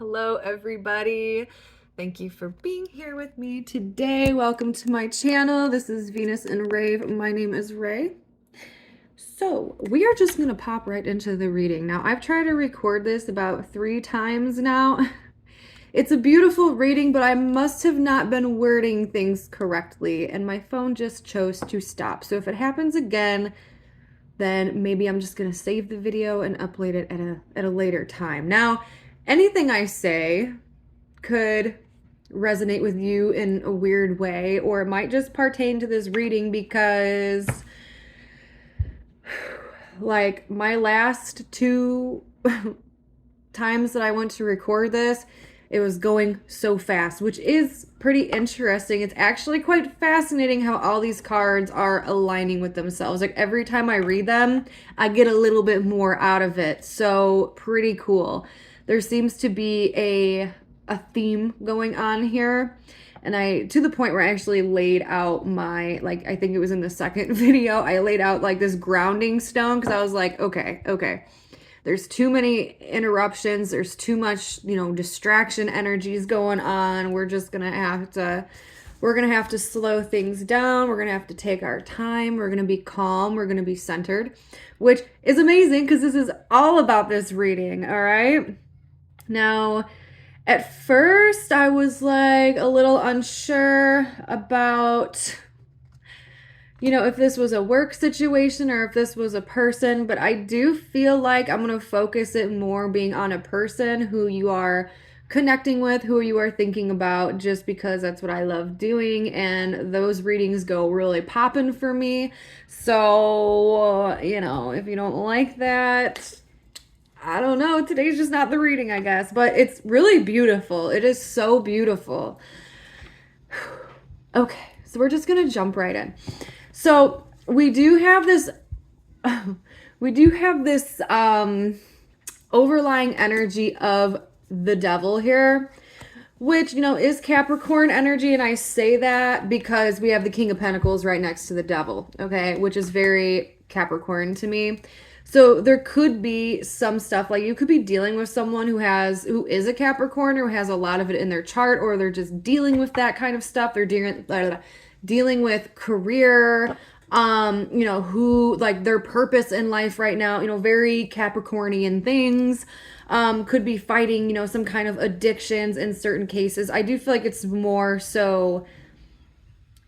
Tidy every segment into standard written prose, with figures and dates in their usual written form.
Hello, everybody. Thank you for being here with me today. Welcome to my channel. This is Venus and Rave. My name is Ray. So we are just going to pop right into the reading. Now, I've tried to record this about 3 times now. It's a beautiful reading, but I must have not been wording things correctly, and my phone just chose to stop. So if it happens again, then maybe I'm just gonna save the video and upload it at a later time. Now, anything I say could resonate with you in a weird way, or it might just pertain to this reading because like my last 2 times that I went to record this, it was going so fast, which is pretty interesting. It's actually quite fascinating how all these cards are aligning with themselves. Like every time I read them, I get a little bit more out of it. So pretty cool. There seems to be a theme going on here. And to the point where I actually laid out my, like, I think it was in the second video, I laid out like this grounding stone because I was like, okay. There's too many interruptions. There's too much, distraction energies going on. We're just going to have to slow things down. We're going to have to take our time. We're going to be calm. We're going to be centered, which is amazing because this is all about this reading. All right. Now, at first I was like a little unsure about if this was a work situation or if this was a person, but I do feel like I'm going to focus it more being on a person who you are connecting with, who you are thinking about, just because that's what I love doing, and those readings go really popping for me. So, if you don't like that, I don't know, today's just not the reading, I guess, but it's really beautiful. It is so beautiful. Okay, so we're just going to jump right in. So we do have this overlying energy of the devil here, which, is Capricorn energy. And I say that because we have the King of Pentacles right next to the devil, okay, which is very Capricorn to me. So there could be some stuff like you could be dealing with someone who is a Capricorn or who has a lot of it in their chart, or they're just dealing with that kind of stuff. They're dealing with career, who like their purpose in life right now, very Capricornian things. Could be fighting, some kind of addictions in certain cases. I do feel like it's more so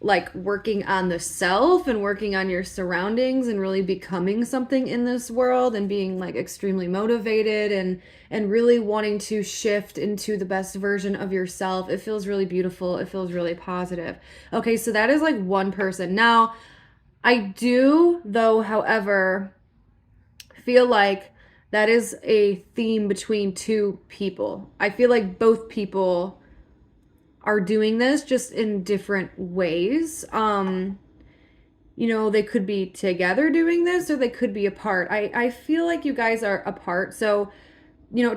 like working on the self and working on your surroundings and really becoming something in this world and being like extremely motivated and really wanting to shift into the best version of yourself. It feels really beautiful. It feels really positive. Okay, so that is like one person. Now, I do, though, however, feel like that is a theme between 2 people. I feel like both people are doing this just in different ways. They could be together doing this or they could be apart. I feel like you guys are apart. So,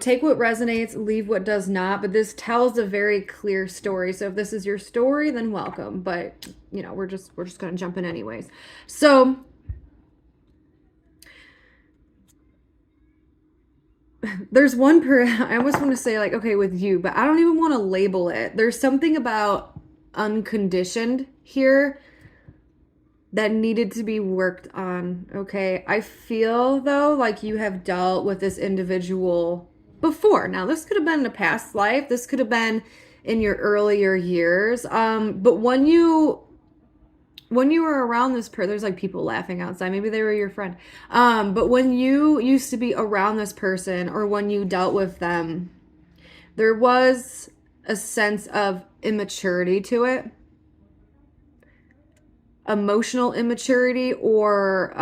take what resonates, leave what does not. But this tells a very clear story. So if this is your story, then welcome. But, we're just going to jump in anyways. So there's I almost want to say like, okay, with you, but I don't even want to label it. There's something about unconditioned here that needed to be worked on, okay? I feel, though, like you have dealt with this individual before. Now, this could have been in a past life. This could have been in your earlier years. But when you were around this person, there's like people laughing outside. Maybe they were your friend. But when you used to be around this person or when you dealt with them, there was a sense of immaturity to it. Emotional immaturity, or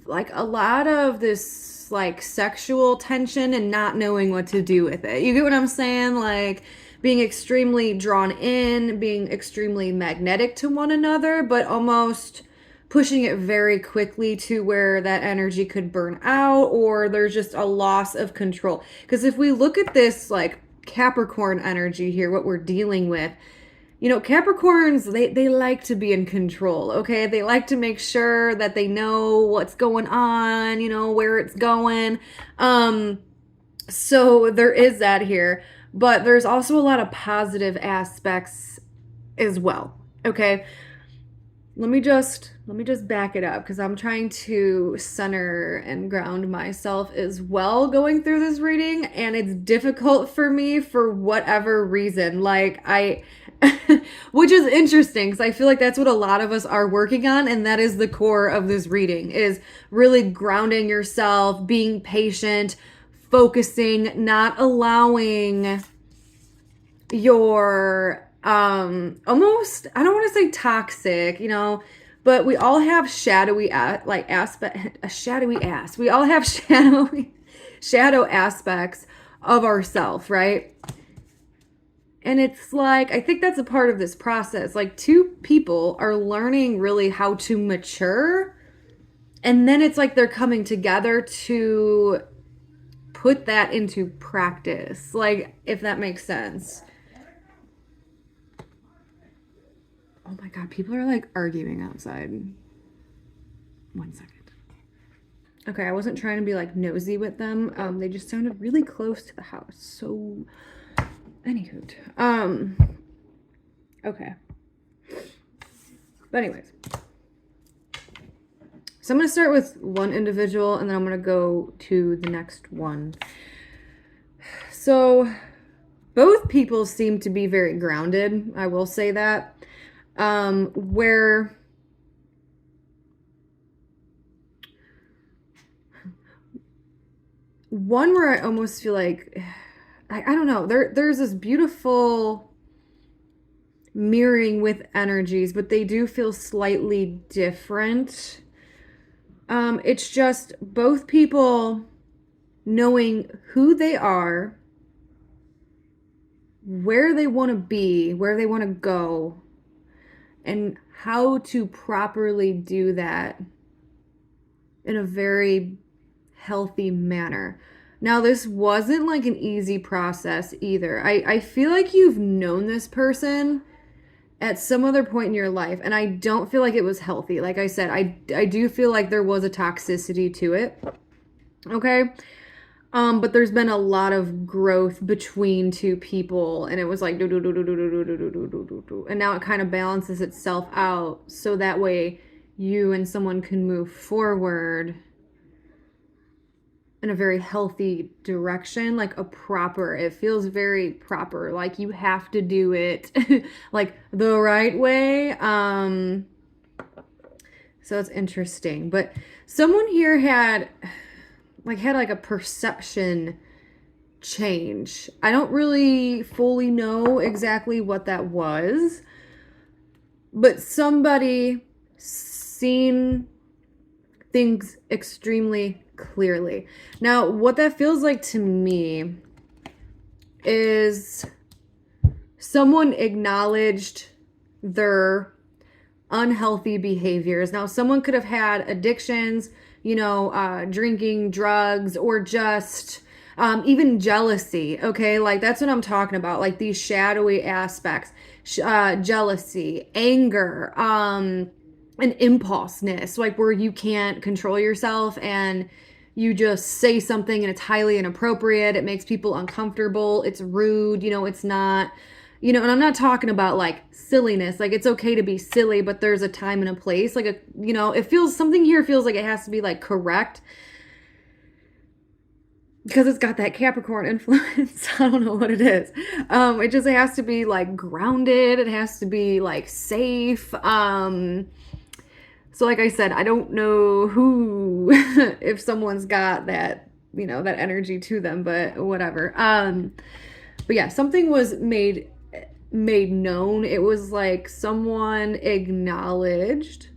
like a lot of this like sexual tension and not knowing what to do with it. You get what I'm saying? Like being extremely drawn in, being extremely magnetic to one another, but almost pushing it very quickly to where that energy could burn out, or there's just a loss of control. Because if we look at this like Capricorn energy here, what we're dealing with, Capricorns, they like to be in control, okay? They like to make sure that they know what's going on, where it's going. So there is that here. but there's also a lot of positive aspects as well. Okay, let me just back it up because I'm trying to center and ground myself as well going through this reading, and it's difficult for me for whatever reason. Like I which is interesting because I feel like that's what a lot of us are working on, and that is the core of this reading is really grounding yourself, being patient, focusing, not allowing your almost, I don't want to say toxic, but we all have shadowy like aspect a shadowy ass. We all have shadow aspects of ourself, right? And it's like I think that's a part of this process. Like two people are learning really how to mature, and then it's like they're coming together to put that into practice. Like if that makes sense. Oh my God, people are like arguing outside. 1 second. Okay, I wasn't trying to be like nosy with them. They just sounded really close to the house. So, anywho, okay. But anyways, so I'm gonna start with one individual, and then I'm gonna go to the next one. So, both people seem to be very grounded. I will say that. Where one where I almost feel like I don't know, there's this beautiful mirroring with energies, but they do feel slightly different. It's just both people knowing who they are, where they want to be, where they want to go, and how to properly do that in a very healthy manner. Now, this wasn't like an easy process either. I feel like you've known this person at some other point in your life, and I don't feel like it was healthy. Like I said, I do feel like there was a toxicity to it. Okay? But there's been a lot of growth between two people, and it was like and now it kind of balances itself out so that way you and someone can move forward in a very healthy direction, like it feels very proper, like you have to do it like the right way. So it's interesting, but someone here had like a perception change. I don't really fully know exactly what that was, but somebody seen things extremely clearly. Now, what that feels like to me is someone acknowledged their unhealthy behaviors. Now, someone could have had addictions, drinking, drugs, or just even jealousy. Okay, like that's what I'm talking about. Like these shadowy aspects, jealousy, anger, an impulseness, like where you can't control yourself and you just say something and it's highly inappropriate. It makes people uncomfortable. It's rude. It's not. And I'm not talking about like silliness. Like it's okay to be silly, but there's a time and a place. Like it feels something here feels like it has to be like correct because it's got that Capricorn influence. I don't know what it is. It has to be like grounded. It has to be like safe. So like I said, I don't know who, if someone's got that, that energy to them, but whatever. But yeah, something was made known. It was like someone acknowledged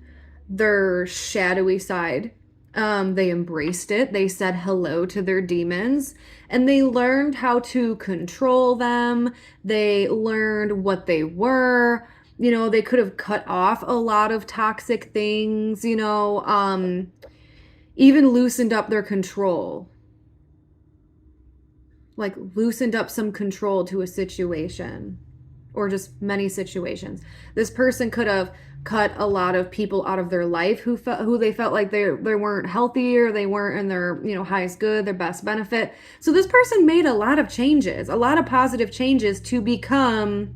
their shadowy side. They embraced it. They said hello to their demons and they learned how to control them. They learned what they were. They could have cut off a lot of toxic things, even loosened up their control. Like loosened up some control to a situation. or just many situations. This person could have cut a lot of people out of their life who they felt like they weren't healthy, or they weren't in their, you know, highest good, their best benefit. So this person made a lot of changes, a lot of positive changes to become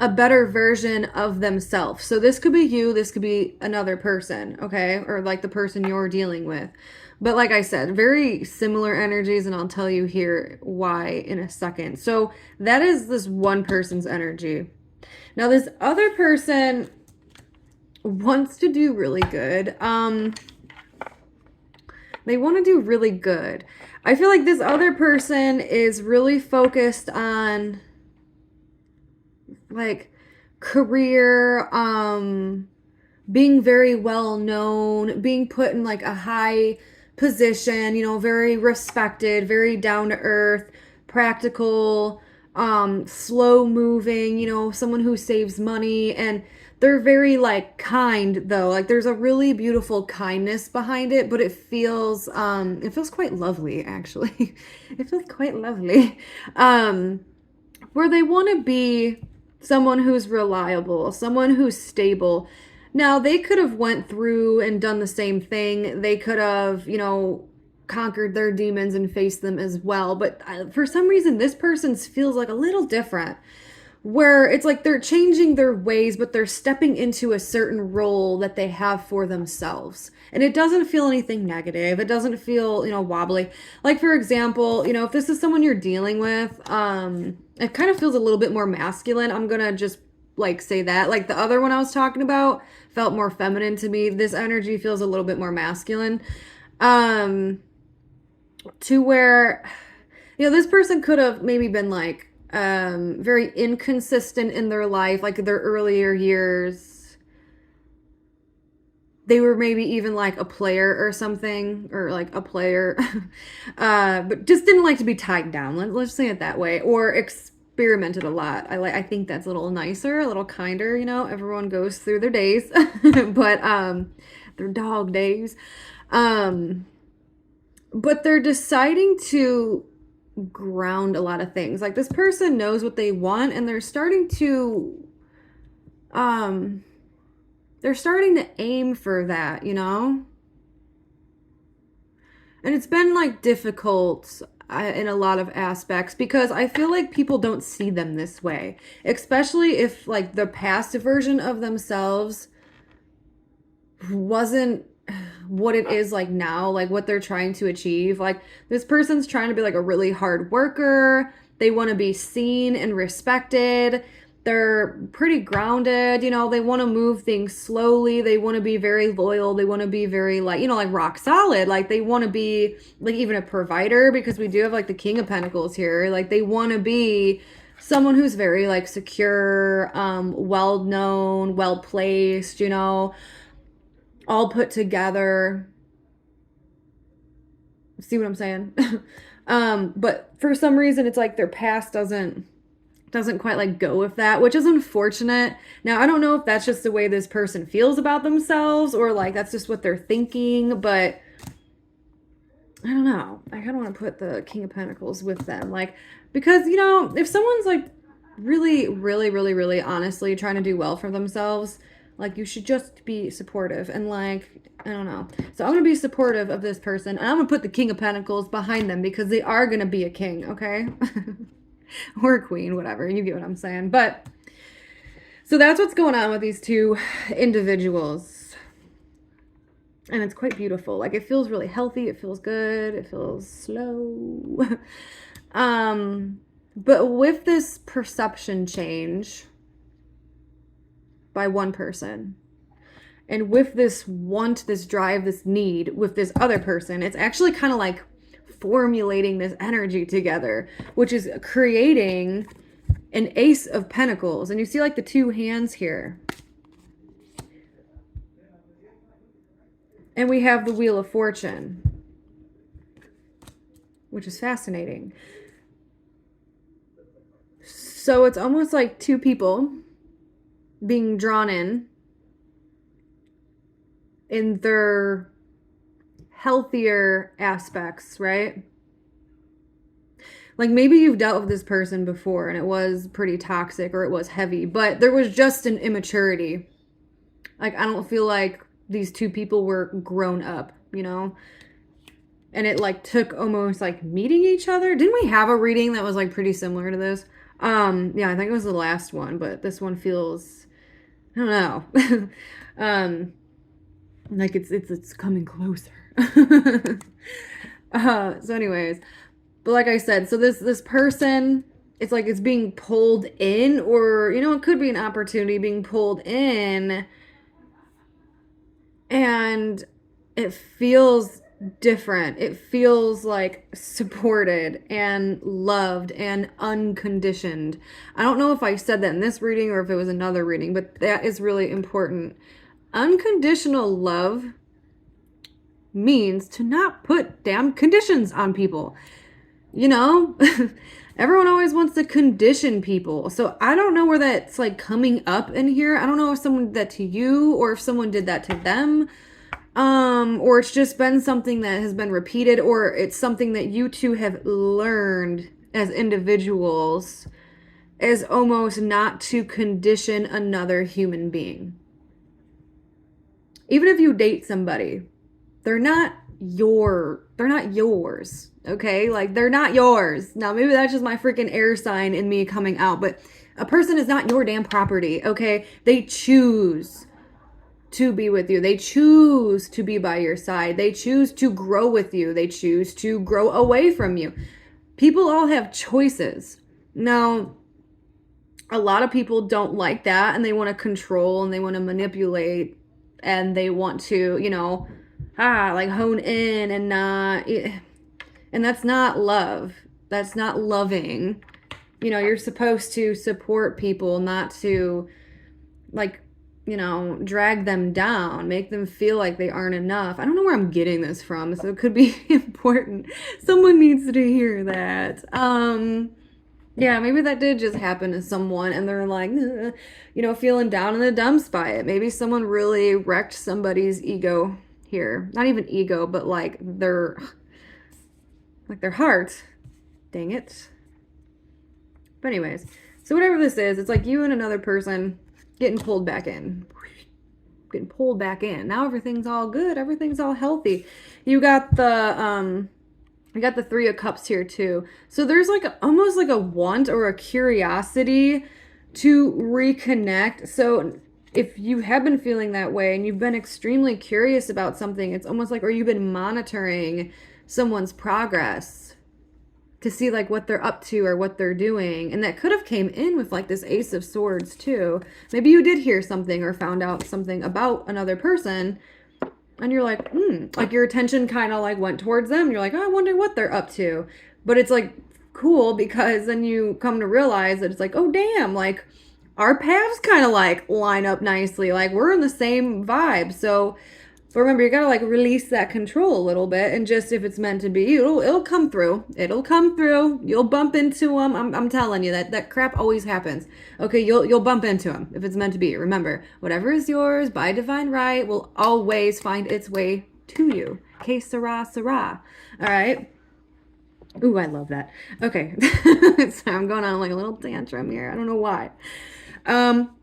a better version of themselves. So this could be you, this could be another person, okay? Or like the person you're dealing with. But like I said, very similar energies, and I'll tell you here why in a second. So that is this one person's energy. Now this other person wants to do really good. They want to do really good. I feel like this other person is really focused on like career, being very well known, being put in like a high position, you know, very respected, very down to earth, practical, slow moving, you know, someone who saves money. And they're very like kind though. Like there's a really beautiful kindness behind it, but it feels quite lovely actually. It feels quite lovely. Where they want to be someone who's reliable, someone who's stable. Now, they could have went through and done the same thing. They could have, you know, conquered their demons and faced them as well. But for some reason, this person's feels like a little different, where it's like they're changing their ways, but they're stepping into a certain role that they have for themselves. And it doesn't feel anything negative. It doesn't feel, you know, wobbly. Like, for example, you know, if this is someone you're dealing with, it kind of feels a little bit more masculine. I'm gonna just like say that. Like the other one I was talking about felt more feminine to me. This energy feels a little bit more masculine. To where, you know, this person could have maybe been like very inconsistent in their life, like their earlier years. They were maybe even like a player or something, or like a player, but just didn't like to be tied down. Let's say it that way, or experimented a lot. I think that's a little nicer, a little kinder. You know, everyone goes through their days, but their dog days. Um, but they're deciding to ground a lot of things. Like this person knows what they want, and um they're starting to aim for that, you know? And it's been like difficult in a lot of aspects, because I feel like people don't see them this way, especially if like the past version of themselves wasn't what it is like now, like what they're trying to achieve. Like this person's trying to be like a really hard worker. They want to be seen and respected. They're pretty grounded, you know, they want to move things slowly. They want to be very loyal. They want to be very like, you know, like rock solid. Like they want to be like even a provider, because we do have like the King of Pentacles here. Like they want to be someone who's very like secure, well known, well placed, you know, all put together. See what I'm saying? But for some reason it's like their past doesn't quite like go with that, which is unfortunate. Now, I don't know if that's just the way this person feels about themselves, or like that's just what they're thinking, but I don't know. I kind of want to put the King of Pentacles with them. Like, because, you know, if someone's like really, really, really, really honestly trying to do well for themselves, like you should just be supportive and like, I don't know. So I'm going to be supportive of this person, and I'm going to put the King of Pentacles behind them, because they are going to be a king, okay? Or a queen, whatever. You get what I'm saying. But so that's what's going on with these two individuals. And it's quite beautiful. Like it feels really healthy. It feels good. It feels slow. But with this perception change by one person, and with this want, this drive, this need with this other person, it's actually kind of like formulating this energy together, which is creating an Ace of Pentacles. And you see like the two hands here. And we have the Wheel of Fortune, which is fascinating. So it's almost like two people being drawn in their healthier aspects, right? Like maybe you've dealt with this person before and it was pretty toxic or it was heavy, but there was just an immaturity. Like I don't feel like these two people were grown up, you know? And it like took almost like meeting each other. Didn't we have a reading that was like pretty similar to this? Yeah, I think it was the last one, but this one feels I don't know. Like it's coming closer. So anyways, but like I said, so this person, it's like it's being pulled in, or you know, it could be an opportunity being pulled in, and it feels different. It feels like supported and loved and unconditioned. I don't know if I said that in this reading or if it was another reading, but that is really important. Unconditional love means to not put damn conditions on people. You know, everyone always wants to condition people. So I don't know where that's like coming up in here. I don't know if someone did that to you or if someone did that to them. Or it's just been something that has been repeated, or it's something that you two have learned as individuals as almost not to condition another human being. Even if you date somebody, they're not yours, okay? Like they're not yours. Now maybe that's just my freaking air sign in me coming out, but a person is not your damn property, okay? They choose to be with you. They choose to be by your side. They choose to grow with you. They choose to grow away from you. People all have choices. Now, a lot of people don't like that and they want to control and they want to manipulate and they want to, you know, like hone in and not, and that's not love. That's not loving. You know, you're supposed to support people, not to like, you know, drag them down, make them feel like they aren't enough. I don't know where I'm getting this from, so it could be important. Someone needs to hear that. Yeah, maybe that did just happen to someone and they're like, you know, feeling down in the dumps by it. Maybe someone really wrecked somebody's ego here. Not even ego, but like their heart. Dang it. But anyways, so whatever this is, it's like you and another person getting pulled back in. Getting pulled back in. Now everything's all good. Everything's all healthy. You got the Three of Cups here too. So there's like almost like a want or a curiosity to reconnect. So if you have been feeling that way and you've been extremely curious about something, it's almost like, or you've been monitoring someone's progress to see like what they're up to or what they're doing. And that could have came in with like this Ace of Swords too. Maybe you did hear something or found out something about another person and you're like, like your attention kind of like went towards them. You're like, oh, I wonder what they're up to. But it's like cool because then you come to realize that it's like, oh, damn, like our paths kind of like line up nicely. Like we're in the same vibe. So, but remember, you gotta like release that control a little bit, and just if it's meant to be, it'll come through. It'll come through. You'll bump into them. I'm telling you that crap always happens. Okay, you'll bump into them if it's meant to be. Remember, whatever is yours by divine right will always find its way to you. Que sera, sera. All right. Ooh, I love that. Okay, so I'm going on like a little tantrum here. I don't know why.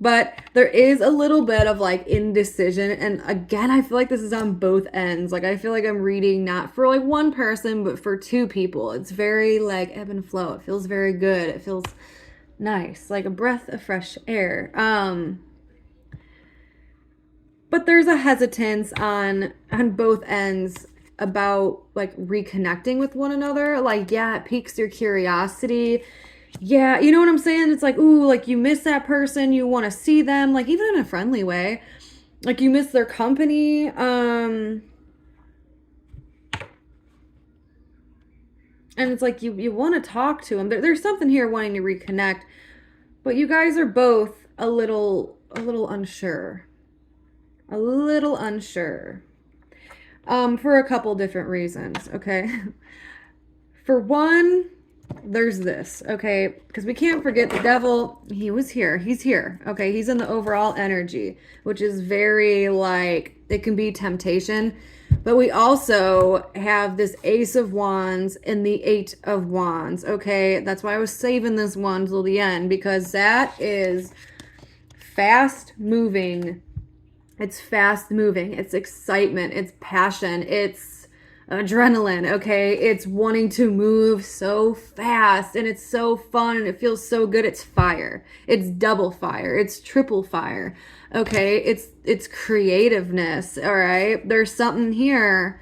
But there is a little bit of like indecision. And again, I feel like this is on both ends. Like, I feel like I'm reading not for like one person, but for two people. It's very like ebb and flow. It feels very good. It feels nice, like a breath of fresh air. But there's a hesitance on both ends about like reconnecting with one another. Like, yeah, it piques your curiosity. Yeah, you know what I'm saying? It's like, ooh, like you miss that person, you want to see them, like even in a friendly way. Like you miss their company. And it's like you want to talk to them. There's something here wanting to reconnect, but you guys are both a little unsure. A little unsure. For a couple different reasons, okay? For one, there's this, okay? Because we can't forget the devil, he was here. He's here, okay? He's in the overall energy, which is very like, it can be temptation. But we also have this Ace of Wands and the Eight of Wands, okay? That's why I was saving this one till the end, because that is fast moving. It's fast moving. It's excitement. It's passion. It's adrenaline, okay? It's wanting to move so fast and it's so fun and it feels so good. It's fire. It's double fire. It's triple fire. Okay? It's creativeness, all right? There's something here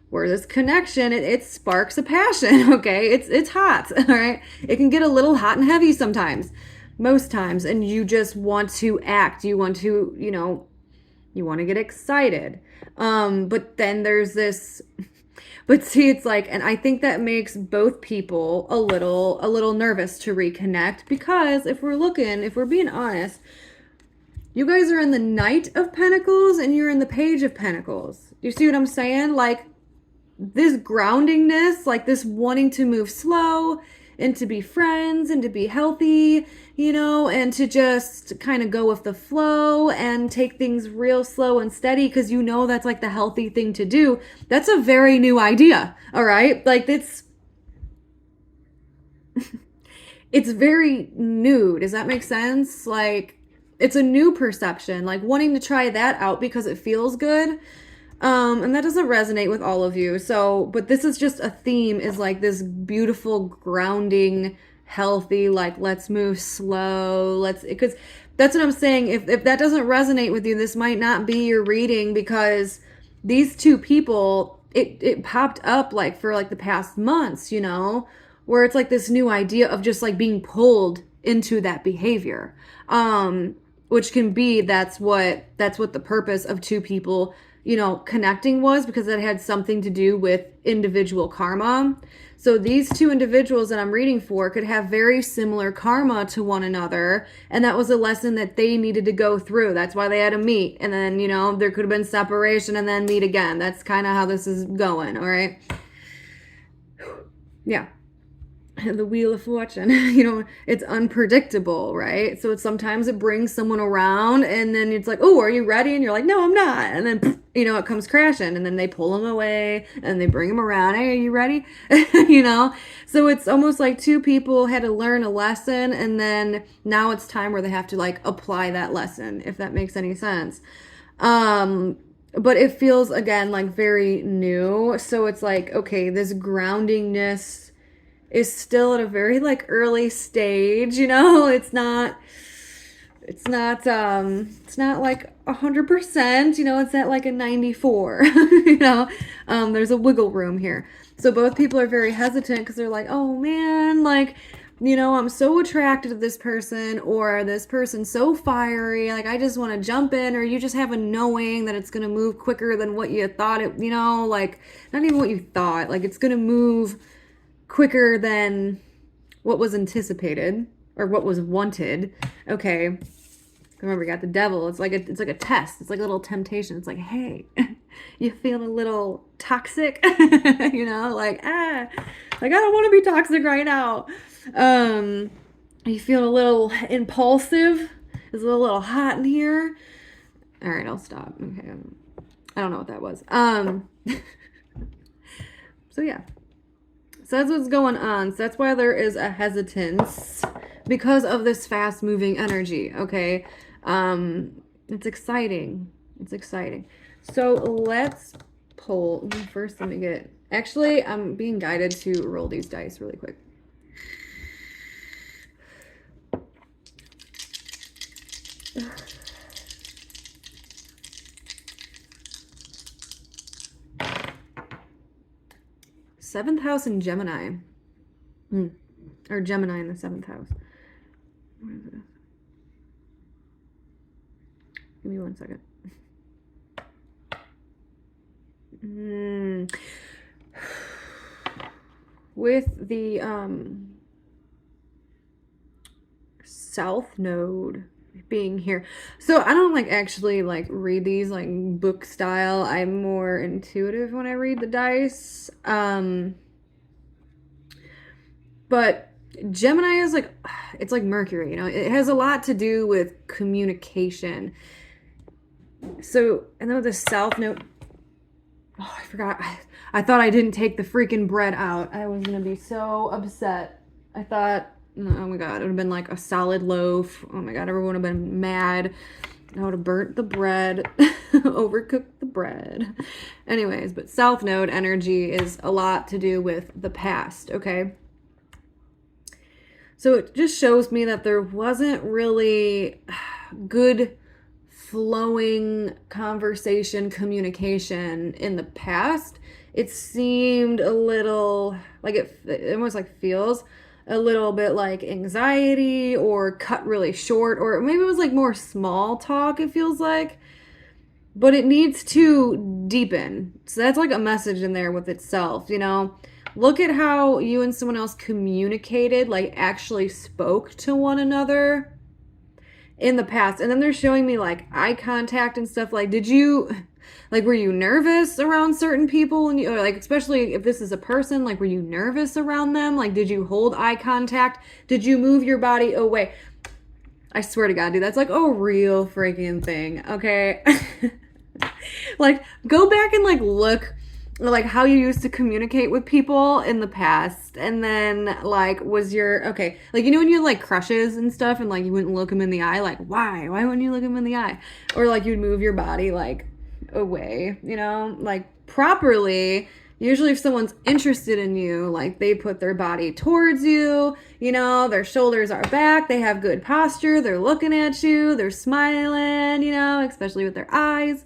where this connection it sparks a passion, okay? It's hot, all right? It can get a little hot and heavy sometimes. Most times, and you just want to act. You want to, you want to get excited. But then there's this, but see, it's like, and I think that makes both people a little nervous to reconnect, because if we're being honest, you guys are in the Knight of Pentacles and you're in the Page of Pentacles. You see what I'm saying? Like, this groundingness, like this wanting to move slow and to be friends and to be healthy, and to just kind of go with the flow and take things real slow and steady, because that's like the healthy thing to do. That's a very new idea, all right? Like, it's very new. Does that make sense? Like, it's a new perception, like wanting to try that out because it feels good. And that doesn't resonate with all of you. So, but this is just a theme, is like this beautiful, grounding, healthy, like, let's move slow. Because that's what I'm saying. If that doesn't resonate with you, this might not be your reading, because these two people, it popped up like for like the past months, where it's like this new idea of just like being pulled into that behavior. Which can be, that's what the purpose of two people connecting was, because it had something to do with individual karma. So these two individuals that I'm reading for could have very similar karma to one another, and that was a lesson that they needed to go through. That's why they had to meet, and then there could have been separation and then meet again. That's kind of how this is going, all right? Yeah. The Wheel of Fortune, it's unpredictable, right? So sometimes it brings someone around, and then it's like, oh, are you ready? And you're like, no, I'm not. And then, it comes crashing, and then they pull them away and they bring them around. Hey, are you ready? So it's almost like two people had to learn a lesson, and then now it's time where they have to like apply that lesson, if that makes any sense. But it feels, again, like very new. So it's like, okay, this groundingness is still at a very like early stage, it's not like 100%, it's at like a 94. There's a wiggle room here. So both people are very hesitant, because they're like, oh man, like, I'm so attracted to this person, or this person's so fiery, like I just want to jump in, or you just have a knowing that it's going to move quicker than what you thought it, like not even what you thought, like it's going to move quicker than what was anticipated or what was wanted. Okay. Remember, we got the devil. It's like a test. It's like a little temptation. It's like, hey, you feel a little toxic, like, like I don't want to be toxic right now. You feel a little impulsive. It's a little hot in here. All right, I'll stop. Okay. I don't know what that was. So yeah. So that's what's going on. So that's why there is a hesitance, because of this fast moving energy. Okay. It's exciting. It's exciting. So let's pull first. Let me get, actually, I'm being guided to roll these dice really quick. Seventh house in Gemini. Or Gemini in the seventh house. Where is it? Give me 1 second. With the South Node being here. So I don't like actually like read these like book style. I'm more intuitive when I read the dice. But Gemini is like, it's like Mercury, you know, it has a lot to do with communication. So, and then with the South Node, oh, I forgot. I thought I didn't take the freaking bread out. I was gonna be so upset. I thought, oh my god, it would have been like a solid loaf. Oh my god, everyone would have been mad. I would have burnt the bread, overcooked the bread. Anyways, but South Node energy is a lot to do with the past, okay? So it just shows me that there wasn't really good flowing conversation communication in the past. It seemed a little like it almost like feels a little bit like anxiety or cut really short, or maybe it was like more small talk, it feels like, but it needs to deepen. So that's like a message in there with itself, you know. Look at how you and someone else communicated, like actually spoke to one another in the past. And then they're showing me like eye contact and stuff. Like, did you, like, were you nervous around certain people? And you, or like, especially if this is a person, like, were you nervous around them? Like, did you hold eye contact? Did you move your body away? I swear to God, dude, that's like a real freaking thing, okay? Like, go back and like look like how you used to communicate with people in the past, and then like was your okay, like, you know, when you had like crushes and stuff and like you wouldn't look them in the eye, like why wouldn't you look them in the eye, or like you'd move your body like away, you know, like properly. Usually if someone's interested in you, like they put their body towards you, you know, their shoulders are back, they have good posture, they're looking at you, they're smiling, you know, especially with their eyes.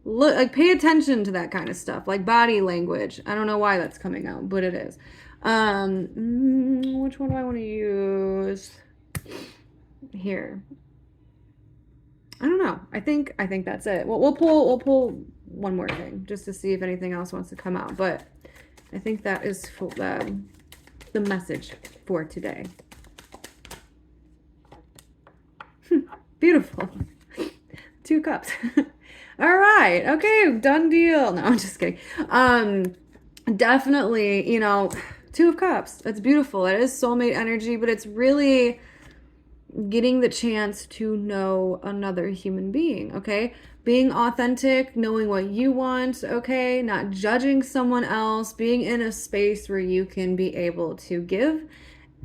Look, like, pay attention to that kind of stuff, like body language. I don't know why that's coming out, but it is. Which one do I want to use here? I don't know. I think that's it. Well, we'll pull one more thing just to see if anything else wants to come out, but I think that is the message for today. Beautiful. 2 cups. All right. Okay. Done deal. No, I'm just kidding. Definitely, you know, 2 of Cups. That's beautiful. It is soulmate energy, but it's really getting the chance to know another human being, okay? Being authentic, knowing what you want, okay? Not judging someone else, being in a space where you can be able to give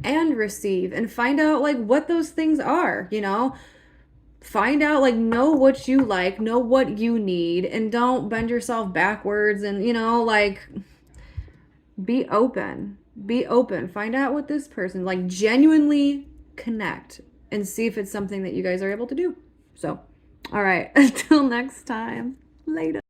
and receive and find out like what those things are, you know? Find out, like, know what you like, know what you need, and don't bend yourself backwards, and, you know, like, be open. Be open. Find out what this person, like, genuinely connect and see if it's something that you guys are able to do. So, all right. Until next time. Later.